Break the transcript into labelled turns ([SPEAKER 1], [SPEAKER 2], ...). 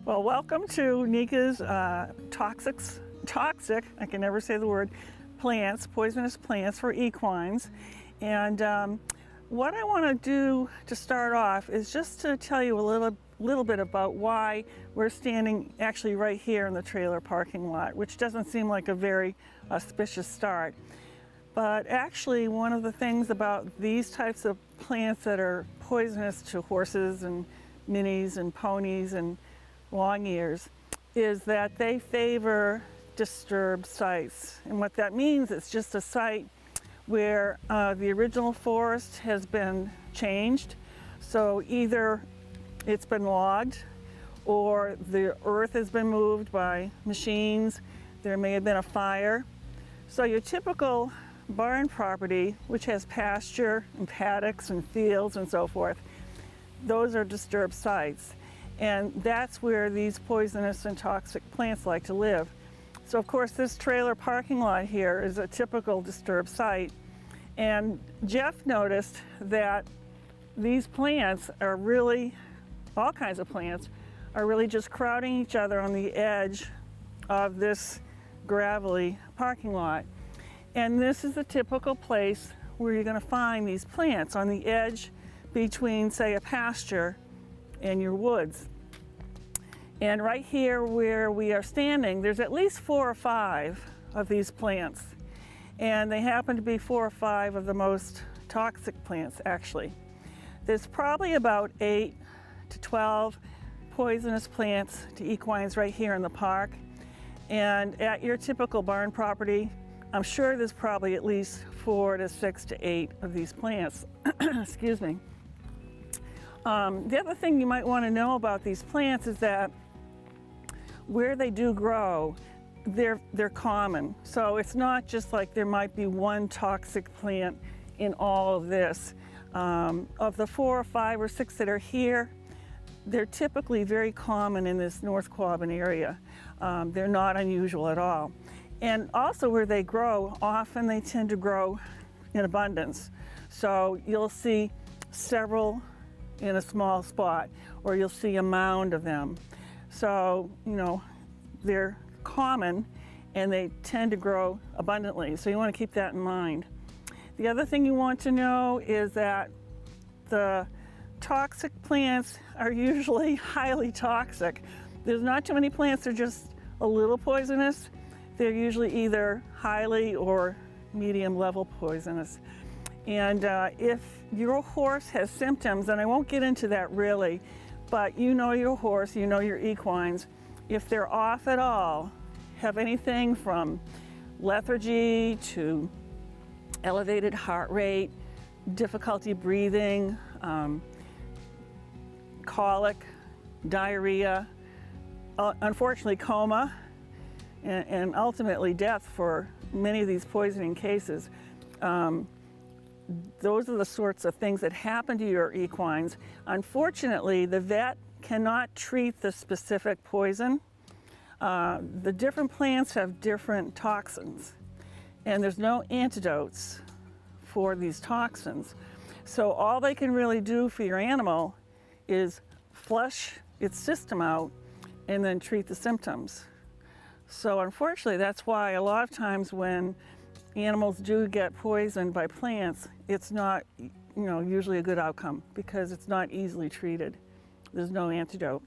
[SPEAKER 1] Well, welcome to Nika's toxic, I can never say the word, plants, poisonous plants for equines. And what I want to do to start off is just to tell you a little bit about why we're standing actually right here in the trailer parking lot, which doesn't seem like a very auspicious start. But actually, one of the things about these types of plants that are poisonous to horses and minis and ponies and long ears is that they favor disturbed sites. And what that means, it's just a site where the original forest has been changed. So either it's been logged or the earth has been moved by machines. There may have been a fire. So your typical barn property, which has pasture and paddocks and fields and so forth, those are disturbed sites. And that's where these poisonous and toxic plants like to live. So of course this trailer parking lot here is a typical disturbed site. And Jeff noticed that these plants are really, all kinds of plants, are really just crowding each other on the edge of this gravelly parking lot. And this is the typical place where you're going to find these plants, on the edge between, say, a pasture and your woods. And right here where we are standing, there's at least 4 or 5 of these plants. And they happen to be 4 or 5 of the most toxic plants, actually. There's probably about 8 to 12 poisonous plants to equines right here in the park. And at your typical barn property, I'm sure there's probably at least 4 to 6 to 8 of these plants. Excuse me. The other thing you might want to know about these plants is that where they do grow, they're common. So it's not just like there might be one toxic plant in all of this. Of the 4 or 5 or 6 that are here, they're typically very common in this North Quabbin area. They're not unusual at all. And also where they grow, often they tend to grow in abundance. So you'll see several in a small spot, or you'll see a mound of them. So, you know, they're common and they tend to grow abundantly. So you want to keep that in mind. The other thing you want to know is that the toxic plants are usually highly toxic. There's not too many plants that are just a little poisonous. They're usually either highly or medium level poisonous. And if your horse has symptoms, and I won't get into that really, but you know your horse, you know your equines, if they're off at all, have anything from lethargy to elevated heart rate, difficulty breathing, colic, diarrhea, unfortunately coma, and ultimately death for many of these poisoning cases. Those are the sorts of things that happen to your equines. Unfortunately, the vet cannot treat the specific poison. The different plants have different toxins, and there's no antidotes for these toxins. So all they can really do for your animal is flush its system out and then treat the symptoms. So unfortunately, that's why a lot of times when animals do get poisoned by plants, it's not, usually a good outcome because it's not easily treated. There's no antidote.